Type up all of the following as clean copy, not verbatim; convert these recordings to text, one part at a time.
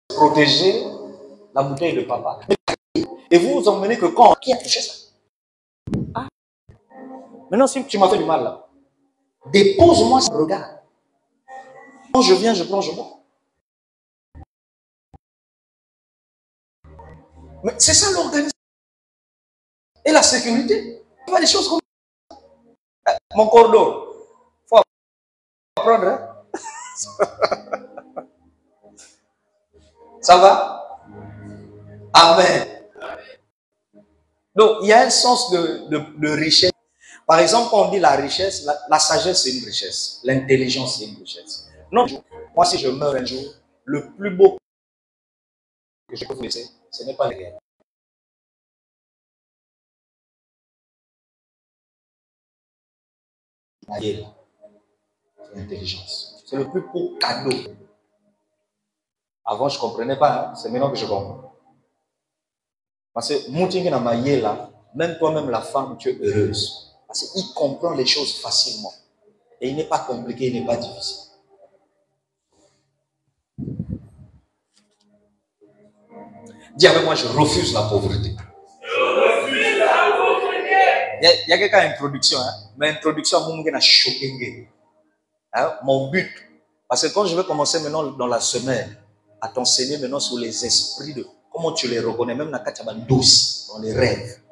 protéger la bouteille de papa. Et vous vous emmenez que quand qui a touché ça? Ah. Maintenant, si tu m'as fait du mal là, dépose-moi ce regard. Quand je viens, je prends, je bois. Mais c'est ça l'organisation. Et la sécurité. Il y a des choses comme ça. Mon cordeau, il faut apprendre. Hein? Ça va? Amen. Donc, il y a un sens de richesse. Par exemple, quand on dit la richesse, la sagesse, c'est une richesse. L'intelligence, c'est une richesse. Non, moi, si je meurs un jour, le plus beau que je peux vous laisser, ce n'est pas la guerre. La guerre, c'est l'intelligence. C'est le plus beau cadeau. Avant, je ne comprenais pas. Hein? C'est maintenant que je comprends. Parce que, même toi-même, la femme, tu es heureuse. Parce qu'il comprend les choses facilement. Et il n'est pas compliqué, il n'est pas difficile. Dis avec moi, je refuse la pauvreté. Il y a quelqu'un à introduction, hein? Mais introduction, a choqué. Hein? Mon but, parce que quand je vais commencer maintenant dans la semaine, à t'enseigner maintenant sur les esprits de comment tu les reconnais, même dans les rêves.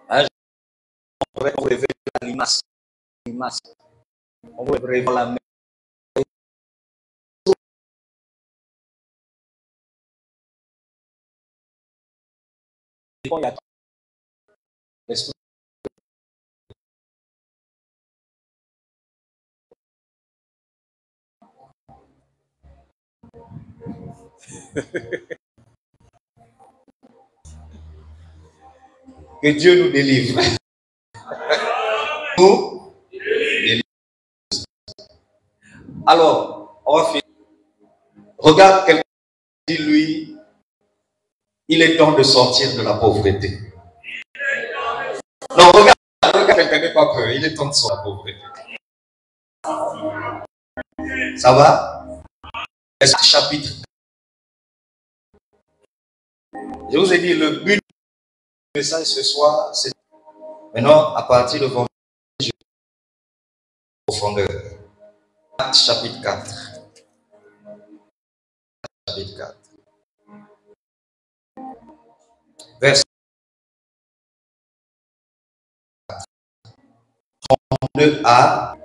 Hein? On révèle la limace. On révèle la main. Que Dieu nous délivre. Nous délivre. Alors, on va finir. Regarde quelqu'un qui dit, lui, il est temps de sortir de la pauvreté. Non, regarde quelqu'un n'est pas peur. Il est temps de sortir de la pauvreté. Ça va? Est-ce que chapitre? Je vous ai dit, le but du message ce soir, c'est maintenant, à partir de vendredi, je vais en profondeur. Acte chapitre 4. Chapitre 4. Verset 32 à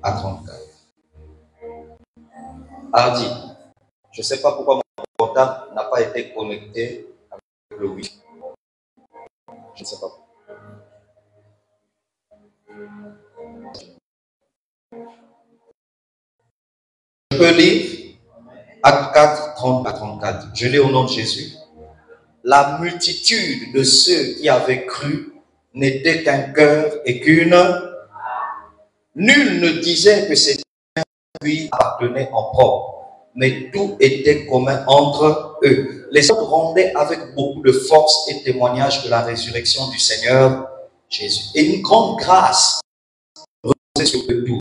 34. Hardy, je ne sais pas pourquoi mon portable n'a pas été connecté avec le Wi-Fi. Je ne sais pas pourquoi. Je peux lire Acte 4, 30 à 34. Je lis au nom de Jésus. La multitude de ceux qui avaient cru n'était qu'un cœur et qu'une. Nul ne disait que c'était lui appartenait en propre, mais tout était commun entre eux. Les autres rendaient avec beaucoup de force et témoignage de la résurrection du Seigneur Jésus. Et une grande grâce reposait sur eux tous.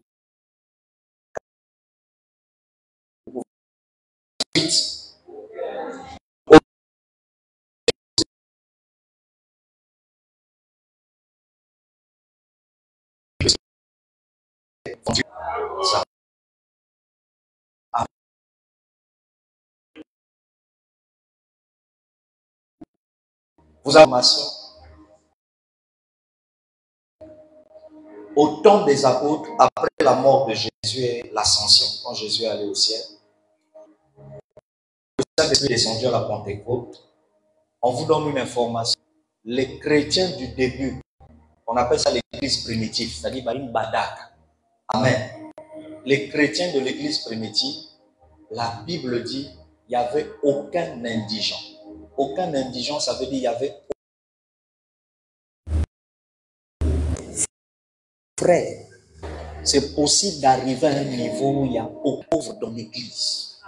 Vous avez au temps des apôtres, après la mort de Jésus et l'ascension, quand Jésus est allé au ciel, le Saint-Esprit est descendu à la Pentecôte. On vous donne une information. Les chrétiens du début, on appelle ça l'église primitive, c'est-à-dire une badak. Amen. Les chrétiens de l'église primitive, la Bible dit, il n'y avait aucun indigent. Aucun indigent, ça veut dire il y avait frère. C'est possible d'arriver à un niveau où il y a aucun pauvre dans l'église.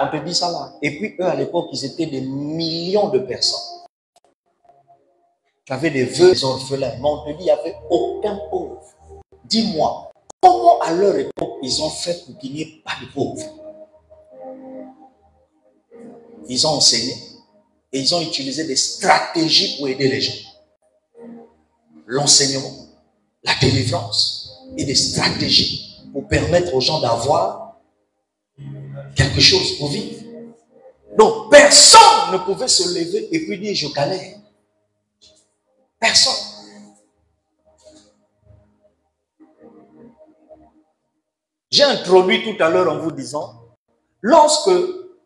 On te dit ça là. Et puis eux, à l'époque, ils étaient des millions de personnes. Tu avais des veuves, des orphelins. Mais on te dit, il n'y avait aucun pauvre. Dis-moi, comment à leur époque, ils ont fait pour qu'il n'y ait pas de pauvres? Ils ont enseigné et ils ont utilisé des stratégies pour aider les gens. L'enseignement, la délivrance et des stratégies pour permettre aux gens d'avoir quelque chose pour vivre. Donc, personne ne pouvait se lever et puis dire, je galère. Personne. J'ai introduit tout à l'heure en vous disant, lorsque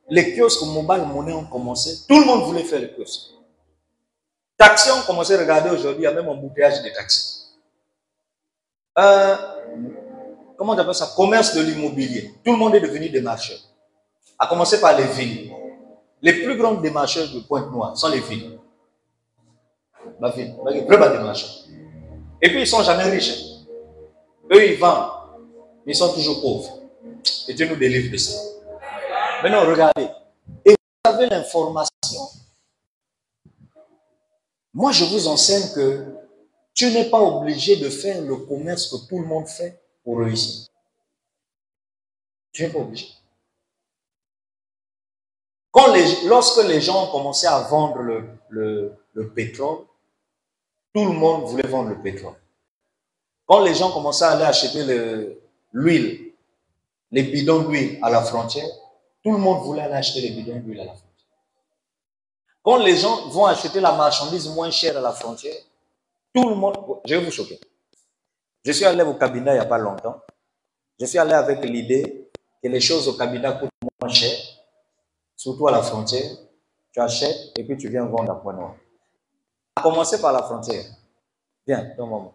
les kiosques mobile money ont commencé, tout le monde voulait faire les kiosques. Taxis ont commencé à regarder aujourd'hui, il y a même un embouteillage de taxis. Comment on appelle ça? Commerce de l'immobilier. Tout le monde est devenu démarcheur. À commencer par les villes. Les plus grandes démarcheurs de Pointe-Noire sont les villes. Ma ville, les plus bas démarcheurs. Et puis ils ne sont jamais riches. Eux, ils vendent. Ils sont toujours pauvres. Et Dieu nous délivre de ça. Maintenant, regardez. Et vous avez l'information. Moi, je vous enseigne que tu n'es pas obligé de faire le commerce que tout le monde fait pour réussir. Tu n'es pas obligé. Lorsque les gens ont commencé à vendre le pétrole, tout le monde voulait vendre le pétrole. Quand les gens commençaient à aller acheter l'huile, les bidons d'huile à la frontière, tout le monde voulait aller acheter les bidons d'huile à la frontière. Quand les gens vont acheter la marchandise moins chère à la frontière, tout le monde... Je vais vous choquer. Je suis allé au cabinet il n'y a pas longtemps. Je suis allé avec l'idée que les choses au cabinet coûtent moins cher, surtout à la frontière. Tu achètes et puis tu viens vendre à Pointe-Noire. À commencer par la frontière. Viens, donne-moi.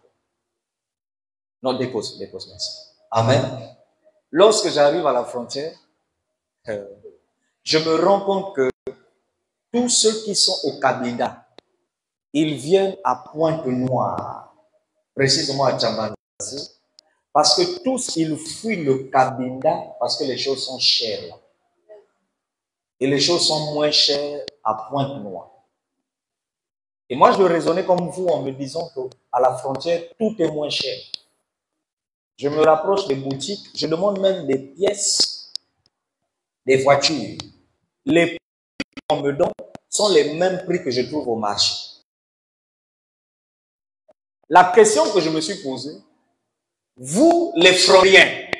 Non, dépose, merci. Amen. Lorsque j'arrive à la frontière, je me rends compte que tous ceux qui sont au cabinet, ils viennent à Pointe-Noire, précisément à Tchambasi, parce que tous ils fuient le cabinet parce que les choses sont chères là. Et les choses sont moins chères à Pointe-Noire. Et moi, je raisonnais comme vous en me disant qu'à la frontière, tout est moins cher. Je me rapproche des boutiques, je demande même des pièces, des voitures. Les prix qu'on me donne sont les mêmes prix que je trouve au marché. La question que je me suis posée, vous les Froriens,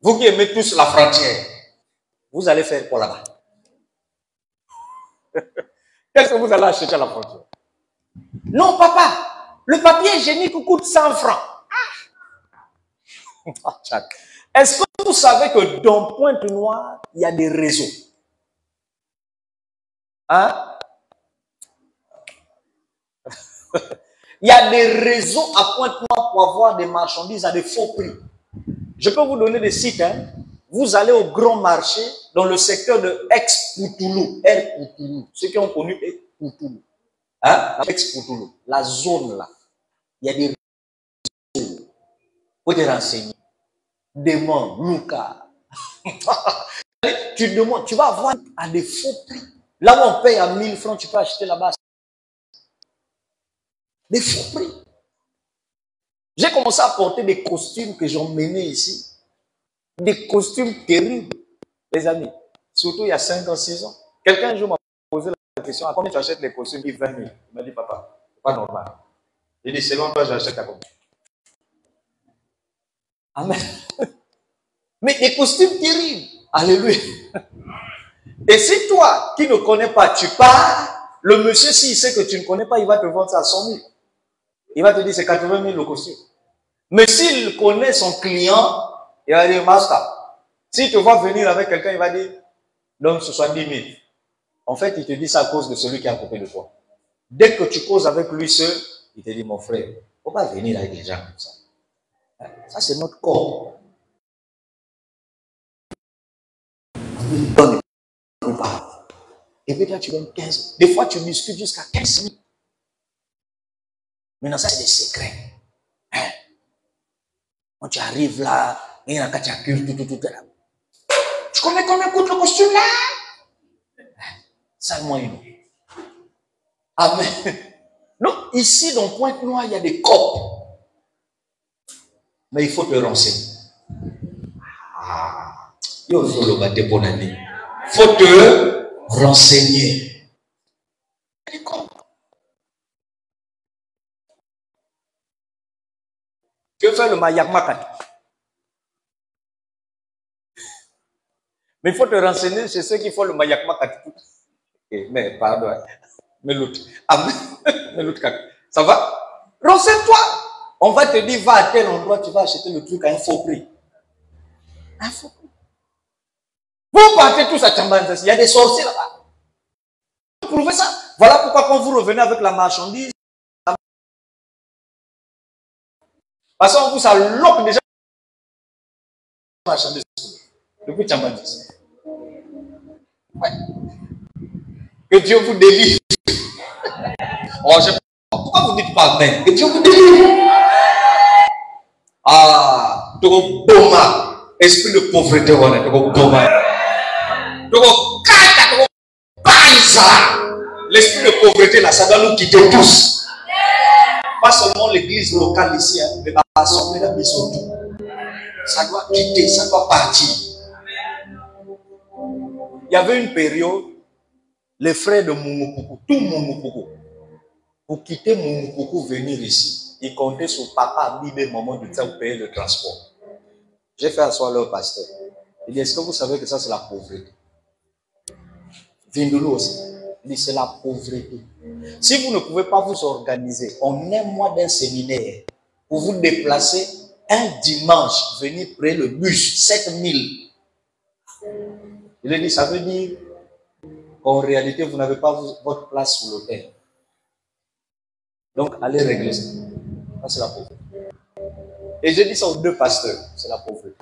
vous qui aimez tous la frontière, vous allez faire quoi là-bas? Qu'est-ce que vous allez acheter à la frontière? Non, papa, le papier hygiénique coûte 100 francs. Est-ce que vous savez que dans Pointe-Noire, il y a des réseaux? Hein? Il y a des réseaux à Pointe-Noire pour avoir des marchandises à des faux prix. Je peux vous donner des sites. Hein? Vous allez au grand marché dans le secteur de Aix-Poutoulou. Aix-Poutoulou. Ceux qui ont connu Aix-Poutoulou. Hein? Aix-Poutoulou. La zone là. Il y a des réseaux. Faut te renseigner. Demande, Lucas. Tu demandes, tu vas avoir à des faux prix. Là où on paye à 1000 francs, tu peux acheter là-bas. Des faux prix. J'ai commencé à porter des costumes que j'ai emmenés ici. Des costumes terribles, les amis. Surtout il y a 5 ans, 6 ans. Quelqu'un un jour m'a posé la question, à combien tu achètes les costumes? Il dit 20 000. Il m'a dit, papa, c'est pas normal. Il dit, selon toi, j'achète à combien? Amen. Mais des costumes terribles. Alléluia. Et si toi, qui ne connais pas, tu pars, le monsieur, s'il sait que tu ne connais pas, il va te vendre ça à 100 000. Il va te dire, c'est 80 000 le costume. Mais s'il connaît son client, il va dire, master. Si tu vas venir avec quelqu'un, il va dire, donne 70 000. En fait, il te dit ça à cause de celui qui est à côté de toi. Dès que tu causes avec lui seul, il te dit, mon frère, il ne faut pas venir avec des gens comme ça. Ça, c'est notre corps. Donne pas. Et puis là, tu donnes 15. Des fois, tu muscules jusqu'à 15 000. Maintenant, ça, c'est des secrets. Hein? Quand tu arrives là, il y a un kachakure, tout là. Tu connais combien coûte le costume là? Ça, moi, Amen. Non, ici, dans Pointe-Noire, il y a des copes. Mais il faut te renseigner. Ah, il faut te renseigner. Tu veux faire le mayak makat. Mais il faut te renseigner chez ceux qui font le mayak makat. Mais pardon. Mais l'autre. Ça va? Renseigne-toi. On va te dire, va à tel endroit, tu vas acheter le truc à un faux prix. Un faux prix. Vous partez tous à Tchambanzas, il y a des sorciers là-bas. Vous prouvez ça? Voilà pourquoi quand vous revenez avec la marchandise, parce qu'on vous alloque déjà la marchandise depuis Tchambanzas. Ouais. Que Dieu vous délivre. Oh, pourquoi vous ne dites pas amen? Que Dieu vous délivre. Ah, Togo Boma, esprit de pauvreté, voilà, Togo Boma. Togo Kata, Togo Banza. L'esprit de pauvreté, là, ça doit nous quitter tous. Pas seulement l'église locale ici, hein, mais l'assemblée de la maison. Ça doit quitter, ça doit partir. Il y avait une période, les frères de Moumoukou, tout Moumoukou, pour quitter Moumoukou, venir ici, ils comptaient sur papa, bébé, maman du temps pour payer le transport. J'ai fait asseoir leur pasteur. Il dit, est-ce que vous savez que ça c'est la pauvreté? Vindoulou aussi. Il dit, c'est la pauvreté. Si vous ne pouvez pas vous organiser en un mois d'un séminaire pour vous déplacer un dimanche, venir prendre le bus, 7000. Il a dit, ça veut dire qu'en réalité, vous n'avez pas votre place sous l'hôtel. Donc, allez régler ça. Ça, c'est la pauvreté. Et j'ai dit ça aux deux pasteurs, c'est la pauvreté.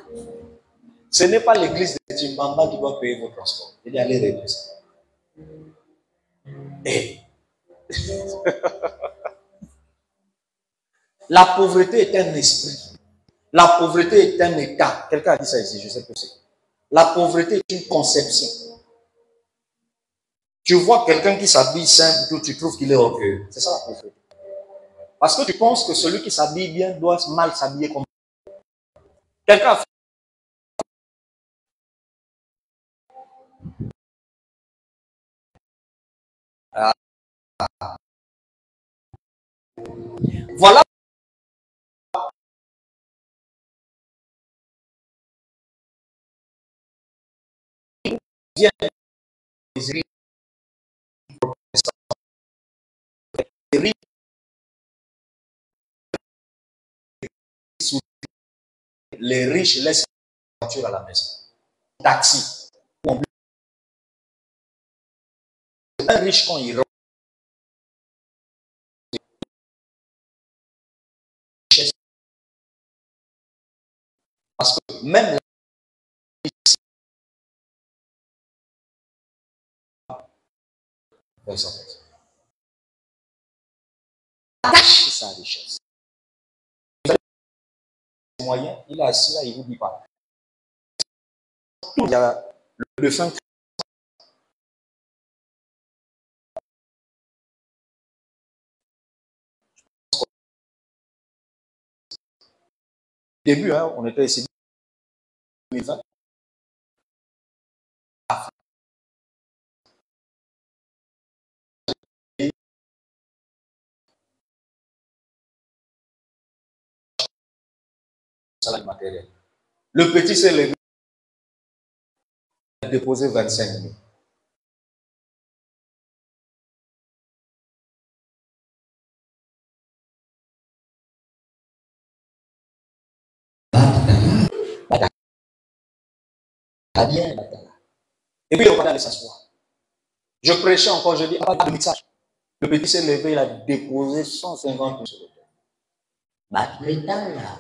Ce n'est pas l'église de Timbamba qui doit payer vos transports. Il dit, allez régler ça. Et la pauvreté est un esprit. La pauvreté est un état. Quelqu'un a dit ça ici, je sais que c'est. La pauvreté est une conception. Tu vois quelqu'un qui s'habille simple, tu trouves qu'il est orgueilleux. C'est ça la pauvreté. Parce que tu penses que celui qui s'habille bien doit mal s'habiller comme quelqu'un a fait. Voilà. Vient les riches laissent la voiture à la maison. Taxi. Un riche, quand il rentre, parce que même la cache sa richesse. Moyen, il est assis là, il ne vous dit pas. Il y a le fin. Au début, hein, on était ici 2020. Matériel. Le petit s'est levé, il a déposé 25 000. Et puis, on va aller s'asseoir. Je prêchais encore, je dis, pas de message. Le petit s'est levé, il a déposé 150 000 sur le terrain.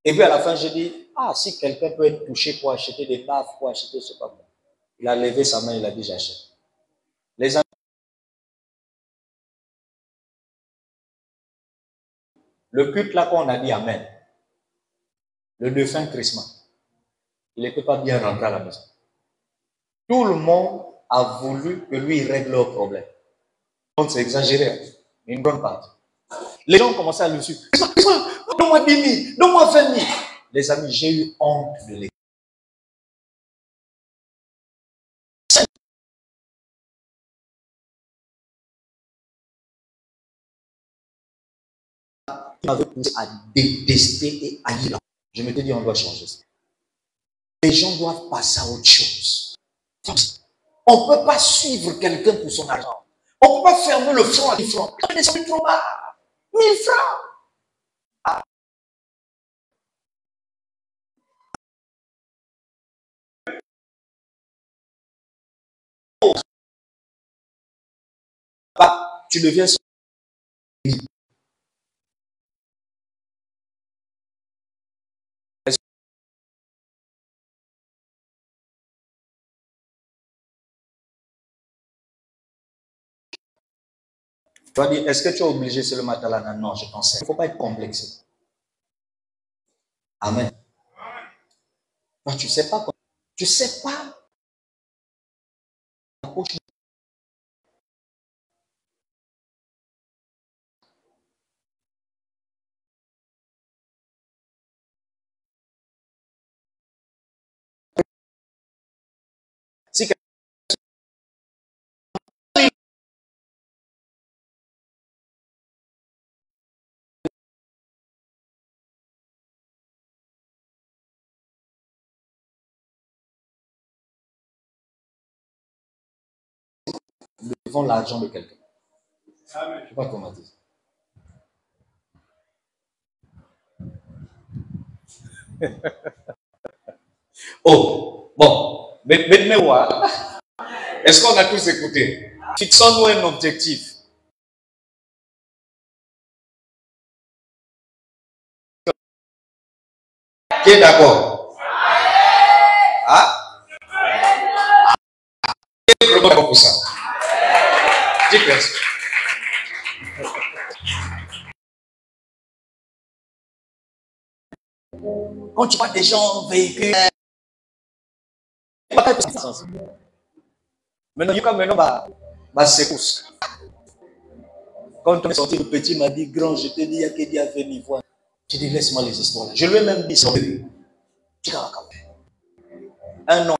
Et puis à la fin, je dis, ah, si quelqu'un peut être touché pour acheter des baffes, pour acheter, je ne sais pas quoi. Il a levé sa main, il a dit, j'achète. Les amis, le culte là, quand on a dit Amen, le défunt Christmas, il n'était pas bien rentré à la maison. Tout le monde a voulu que lui règle leurs problèmes. c'est exagéré, une grande partie. Les gens commençaient à le suivre. Donne-moi 10 000, donne-moi 20 000. Les amis, j'ai eu honte de l'église. Il m'avait poussé à détester et haïr. Je m'étais dit, on doit changer ça. Les gens doivent passer à autre chose. On ne peut pas suivre quelqu'un pour son argent. On ne peut pas fermer le front à 10 francs. On est descendu trop bas. 1000 francs. Tu deviens tu vas dire, est-ce que tu es obligé c'est le matin là? Non, je t'enseigne. Il ne faut pas être complexé. Amen. Non, tu ne sais pas. Tu ne sais pas. Si devant l'argent de quelqu'un. Je ne sais pas comment dire. Oh, bon. Mais est-ce qu'on a tous écouté? Fixons-nous un objectif. Qui est d'accord? Hein? Qui est vraiment pour ça? Dis merci. Quand tu vois des gens véhiculer, maintenant, secousse. Quand on est sorti, le petit m'a dit, grand, je te dis, il y a que Dieu a fait m'y voir. J'ai dit, laisse-moi les histoires. Je lui ai même dit, un an.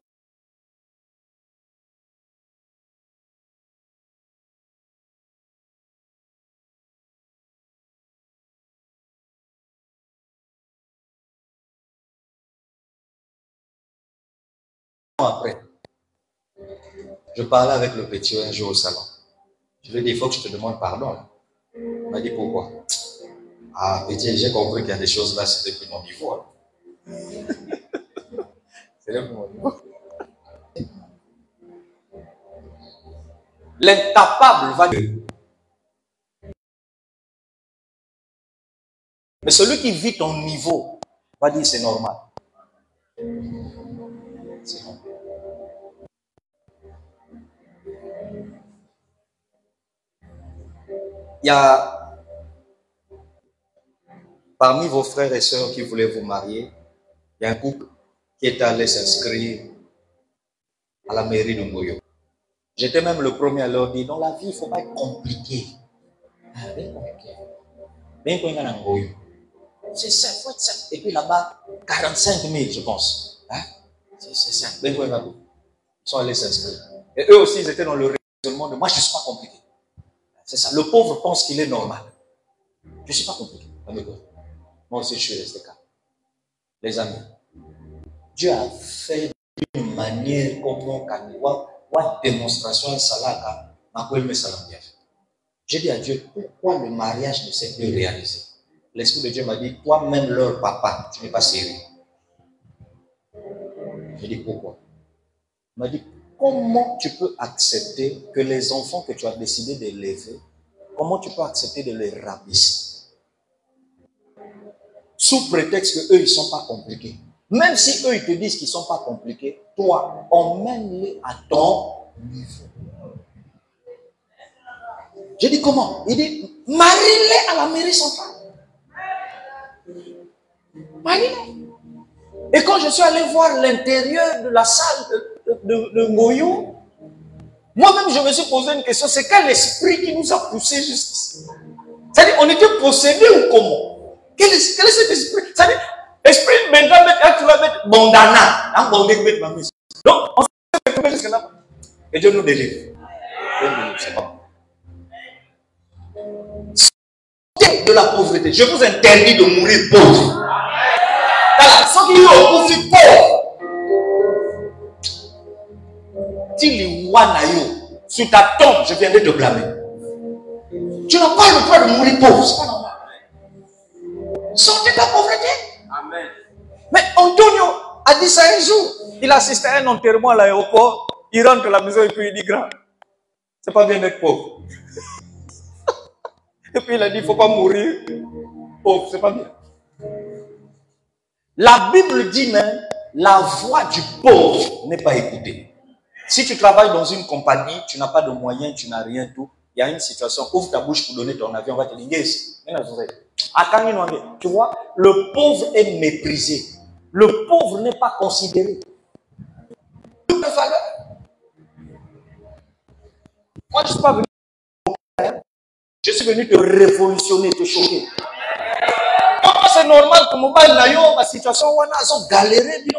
Après, je parlais avec le petit un jour au salon. Je lui ai dit, il faut que je te demande pardon. Il m'a dit, pourquoi? Ah, petit, j'ai compris qu'il y a des choses là, c'est depuis mon niveau. C'est depuis mon niveau. L'incapable va dire. Mais celui qui vit ton niveau va dire, c'est normal. C'est normal. Il y a parmi vos frères et sœurs qui voulaient vous marier, il y a un couple qui est allé s'inscrire à la mairie de Ngoyo. J'étais même le premier à leur dire, dans la vie, il ne faut pas être compliqué. C'est ça, il faut être simple. Et puis là-bas, 45 000, je pense. Hein? C'est ça. Ils sont allés s'inscrire. Et eux aussi, ils étaient dans le raisonnement de moi, je ne suis pas compliqué. C'est ça. Le pauvre pense qu'il est normal. Je ne suis pas compliqué. Moi aussi, je suis resté calme. Les amis, Dieu a fait d'une manière comme on can voir démonstration salaka, j'ai dit à Dieu, pourquoi le mariage ne s'est plus réalisé? L'Esprit de Dieu m'a dit, toi-même leur papa, tu n'es pas sérieux. J'ai dit, pourquoi? Il m'a dit, comment tu peux accepter que les enfants que tu as décidé d'élever, comment tu peux accepter de les rabaisser? Sous prétexte qu'eux, ils ne sont pas compliqués. Même si eux, ils te disent qu'ils ne sont pas compliqués, toi, emmène-les à ton niveau. J'ai dit comment? Il dit, marie-les à la mairie centrale. Marie-les. Et quand je suis allé voir l'intérieur de la salle de Ngoyo, Moi-même, je me suis posé une question, c'est quel esprit qui nous a poussés jusqu'ici? C'est-à-dire, on était possédés ou comment? Quel est cet esprit? C'est-à-dire, esprit, maintenant, tu vas mettre bandana. Hein, donc, on s'est fait jusque là. Et Dieu nous délivre. Dieu nous délivre, c'est pas. Sortez de la pauvreté. Je vous interdis de mourir pauvre. Ceux qui ont aussi pauvre. Sur ta tombe, je viendrai te blâmer. Tu n'as pas le droit de mourir pauvre, c'est pas normal. Sortez de la pauvreté. Amen. Mais Antonio a dit ça un jour. Il assistait à un enterrement à l'aéroport. Il rentre à la maison et puis il dit grand, c'est pas bien d'être pauvre. Et puis il a dit, il ne faut pas mourir pauvre, c'est pas bien. La Bible dit même, la voix du pauvre n'est pas écoutée. Si tu travailles dans une compagnie, tu n'as pas de moyens, tu n'as rien, tout. Il y a une situation, ouvre ta bouche pour donner ton avion, on va te dire, yes. Tu vois, le pauvre est méprisé. Le pauvre n'est pas considéré. Toute valeur. Moi, je ne suis pas venu. Je suis venu te révolutionner, te choquer. C'est normal que mon bail ma situation, on a galéré, et puis tu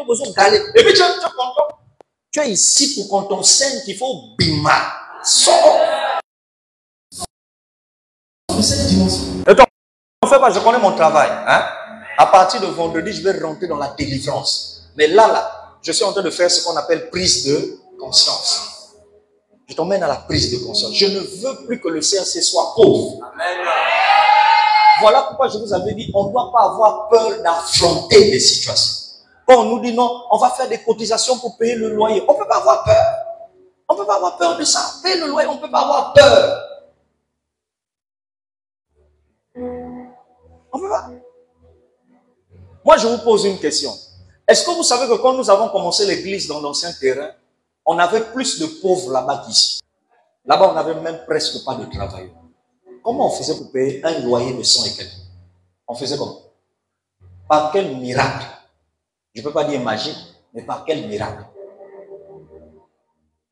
es content. Tu es ici pour qu'on t'enseigne qu'il faut bima. Sors. Et toi, en fait, je connais mon travail. Hein? À partir de vendredi, je vais rentrer dans la délivrance. Mais là, je suis en train de faire ce qu'on appelle prise de conscience. Je t'emmène à la prise de conscience. Je ne veux plus que le CRC soit pauvre. Amen. Voilà pourquoi je vous avais dit, on ne doit pas avoir peur d'affronter les situations. Quand on nous dit non, on va faire des cotisations pour payer le loyer. On ne peut pas avoir peur. On ne peut pas avoir peur de ça. Payer le loyer, on ne peut pas avoir peur. On ne peut pas. Moi, je vous pose une question. Est-ce que vous savez que quand nous avons commencé l'église dans l'ancien terrain, on avait plus de pauvres là-bas qu'ici? Là-bas, on n'avait même presque pas de travailleurs. Comment on faisait pour payer un loyer de 100 et quelques? On faisait comment? Par quel miracle? Je ne peux pas dire magique, mais par quel miracle?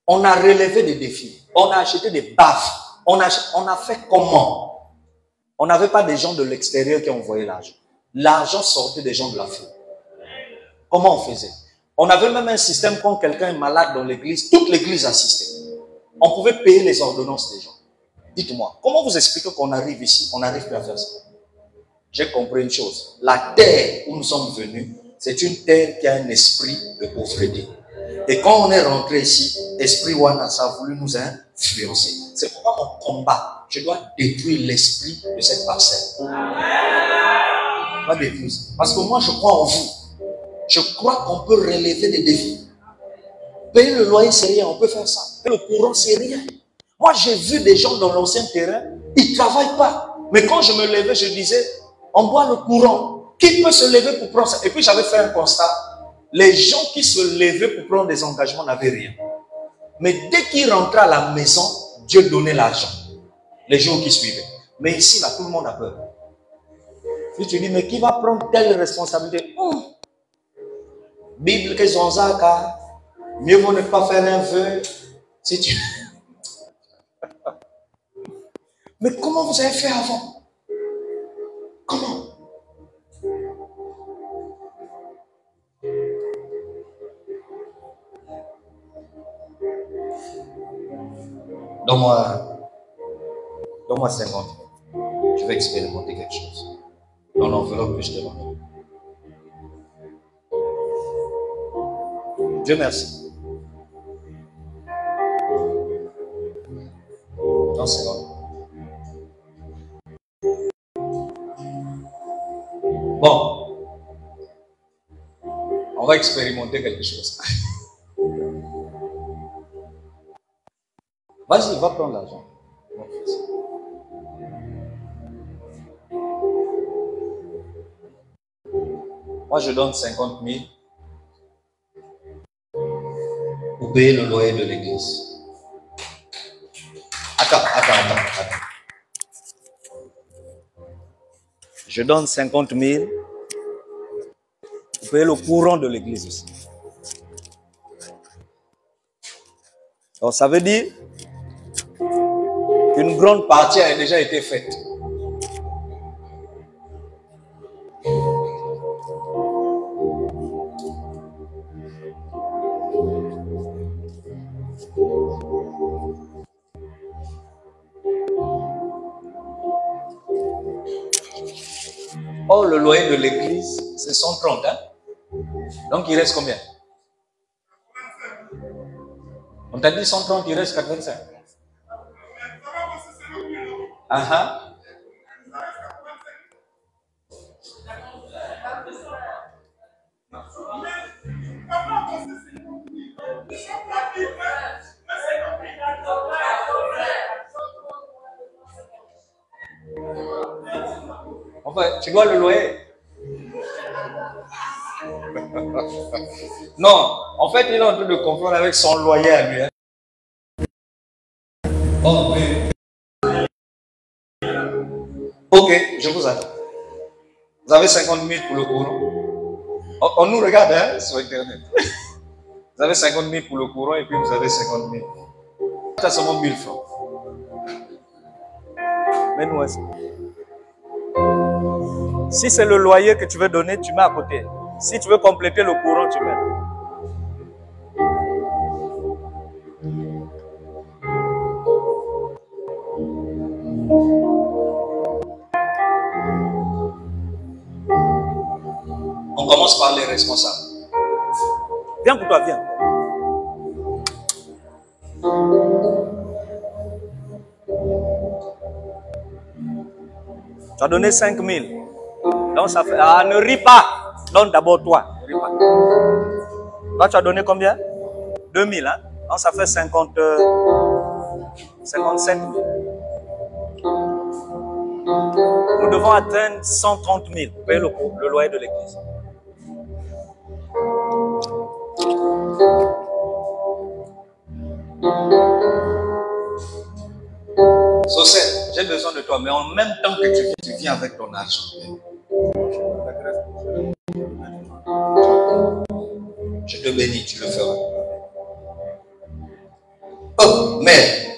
On a relevé des défis. On a acheté des baffes. On a fait comment? On n'avait pas des gens de l'extérieur qui envoyaient l'argent. L'argent sortait des gens de la foule. Comment on faisait? On avait même un système quand quelqu'un est malade dans l'église, toute l'église assistait. On pouvait payer les ordonnances des gens. Dites-moi, comment vous expliquez qu'on arrive ici, on n'arrive plus à faire ça? J'ai compris une chose. La terre où nous sommes venus, c'est une terre qui a un esprit de pauvreté. Et quand on est rentré ici, esprit Wana, ça a voulu nous influencer. C'est pourquoi mon combat, je dois détruire l'esprit de cette parcelle. Pas détruire. Parce que moi, je crois en vous. Je crois qu'on peut relever des défis. Payer le loyer, c'est rien, on peut faire ça. Payer le courant, c'est rien. Moi, j'ai vu des gens dans l'ancien terrain, ils ne travaillent pas. Mais quand je me levais, je disais, on boit le courant. Qui peut se lever pour prendre ça? Et puis, j'avais fait un constat. Les gens qui se levaient pour prendre des engagements n'avaient rien. Mais dès qu'ils rentraient à la maison, Dieu donnait l'argent. Les jours qui suivaient. Mais ici, là, tout le monde a peur. Si tu dis, mais qui va prendre telle responsabilité? Bible que Zonzaka, mieux vaut ne pas faire un vœu. Si tu... Mais comment vous avez fait avant? Comment? Donne-moi 50. Je vais expérimenter quelque chose. Dans l'enveloppe que je te donne. Dieu merci. Non, c'est bon. Bon. On va expérimenter quelque chose. Vas-y, va prendre l'argent. Moi, je donne 50 000 pour payer le loyer de l'église. Attends. Je donne 50 000 pour payer le courant de l'église aussi. Donc, ça veut dire, Une grande partie a déjà été faite. Oh, le loyer de l'église, c'est 130, hein? Donc, il reste combien? On t'a dit 130, il reste 85. Enfin, tu vois le loyer? Non, en fait, il est en train de confondre avec son loyer à lui. Hein? Oh, oui. Ok, je vous attends. Vous avez 50 000 pour le courant. On nous regarde hein, sur Internet. Vous avez 50 000 pour le courant et puis vous avez 50 000. Ça seulement 1000 francs. Mais nous aussi. Si c'est le loyer que tu veux donner, tu mets à côté. Si tu veux compléter le courant, tu mets. On commence par les responsables. Viens pour toi, viens. Tu as donné 5 000. Donc ça fait... Ah, ne ris pas. Donne d'abord toi. Ne ris pas. Toi, tu as donné combien? 2 000, hein? Donc ça fait 57 000. Nous devons atteindre 130 000 pour payer le loyer de l'église. Socène, j'ai besoin de toi, mais en même temps que tu viens avec ton argent. Je te bénis, tu le feras. Oh, mais,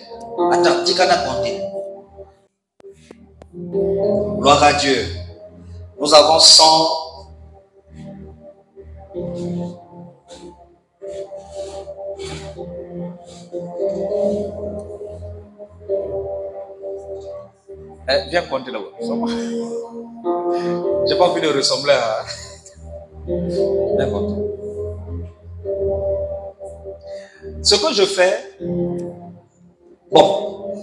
attends, tu qu'à compter. Gloire à Dieu. Nous avons 100. Viens compter là-bas. J'ai pas envie de ressembler à. Viens compter. Ce que je fais, bon,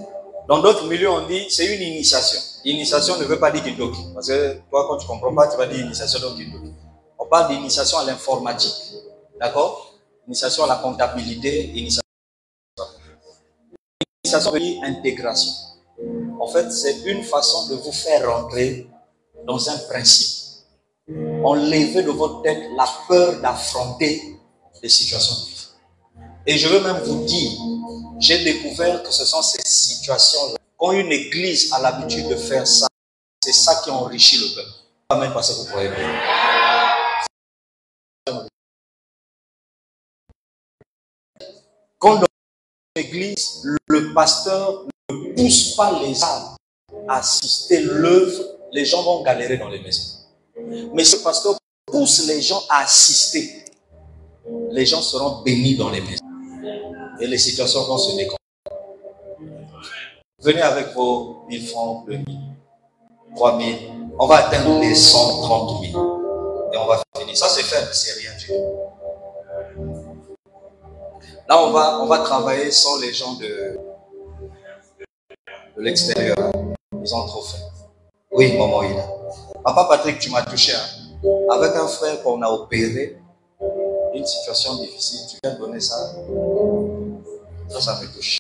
dans d'autres milieux, on dit c'est une initiation. Initiation ne veut pas dire Kindoki. Parce que toi, quand tu ne comprends pas, tu vas dire initiation dans Kindoki. On parle d'initiation à l'informatique. D'accord? Initiation à la comptabilité, initiation veut dire intégration. En fait, c'est une façon de vous faire rentrer dans un principe. Enlevez de votre tête la peur d'affronter des situations difficiles. Et je veux même vous dire, j'ai découvert que ce sont ces situations-là. Quand une église a l'habitude de faire ça, c'est ça qui enrichit le peuple. Pas même parce que vous croyez bien. Quand dans une église, le pasteur ne pousse pas les âmes à assister l'œuvre, les gens vont galérer dans les maisons. Mais si le pasteur pousse les gens à assister, les gens seront bénis dans les maisons. Et les situations vont se décompter. Venez avec vos 1000 francs, 2000, 3000. On va atteindre les 130 000. Et on va finir. Ça, c'est faible, c'est rien du tout. Là, on va travailler sans les gens de l'extérieur. Ils ont trop fait. Oui, maman, il a. Papa Patrick, tu m'as touché. Hein? Avec un frère qu'on a opéré, une situation difficile, tu viens donner ça. Ça me touche.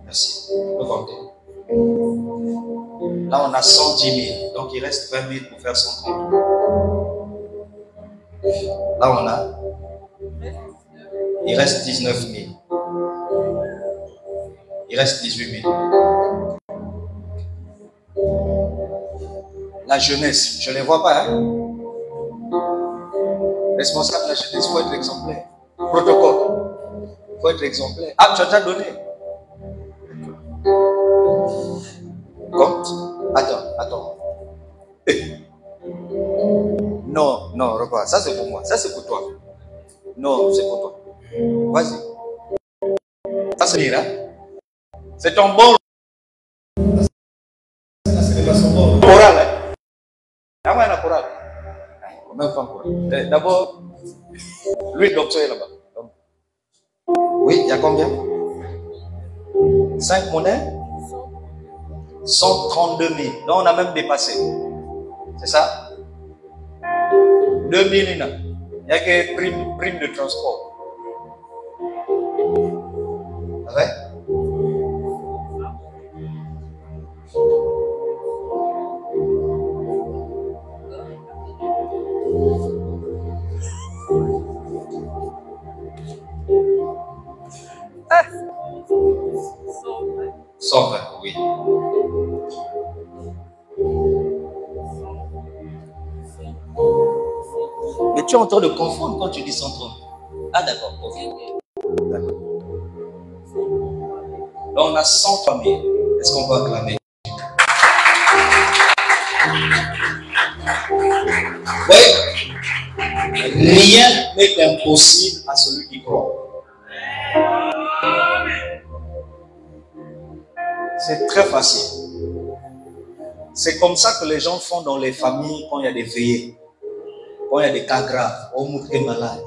Merci. On peut compter. Là, on a 110 000. Donc, il reste 20 000 pour faire 130 000. Là, on a. Il reste 19 000. Il reste 18 000. La jeunesse, je ne les vois pas. Hein? Responsable de la jeunesse, il faut être exemplaire. Protocole. Il faut être exemplaire. Ah, tu as déjà donné. Non, non, regarde, ça c'est pour moi, ça c'est pour toi. Non, c'est pour toi. Vas-y. Ça c'est lire, hein? C'est ton bon. Choral, hein? Ah ouais, la chorale. Même pas chorale. D'abord, lui, le docteur est là-bas. Oui, il y a combien? 5 monnaies? 132 000. Donc on a même dépassé. C'est ça? 2 000, il n'y a que prime de transport. Ouais? Ah. 120, oui. Mais tu es en train de confondre quand tu dis 130. Ah d'accord, ok. D'accord. Donc on a 103 000. Est-ce qu'on va acclamer? Oui. Rien n'est impossible à celui qui croit. C'est très facile. C'est comme ça que les gens font dans les familles quand il y a des veillées, quand il y a des cas graves, au mout est malade.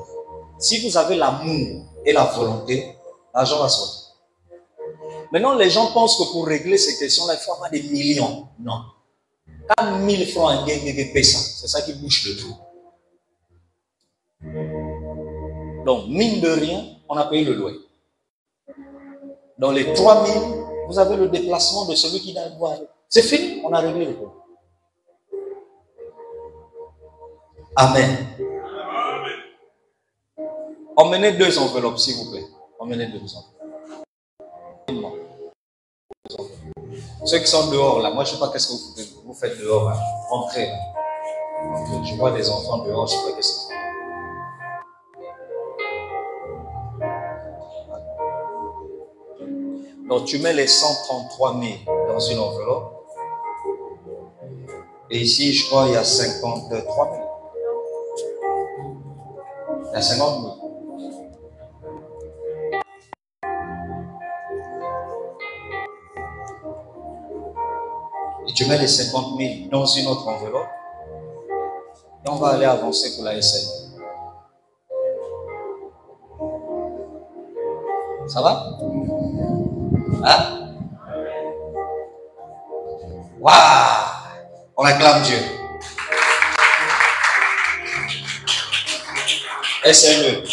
Si vous avez l'amour et la volonté, l'argent va sortir. Maintenant, les gens pensent que pour régler ces questions-là, il faut avoir des millions. Non. Quand 1000 francs en gain, c'est ça qui bouche le trou. Donc, mine de rien, on a payé le loyer. Dans les 3000, vous avez le déplacement de celui qui doit boire. C'est fini, on a réglé le problème. Amen. Emmenez 2 enveloppes, s'il vous plaît. Emmenez 2 enveloppes. Ceux qui sont dehors, là, moi je ne sais pas qu'est-ce que vous faites dehors. Hein. Entrez. Là. Je vois des enfants dehors, je ne sais pas qu'est-ce que c'est. Donc tu mets les 133 000 dans une enveloppe. Et ici, je crois, il y a 53 000. Il y a 50 000. Et tu mets les 50 000 dans une autre enveloppe. Et on va aller avancer pour la SN. Ça va? Hein? Waouh! On acclame Dieu. SNE.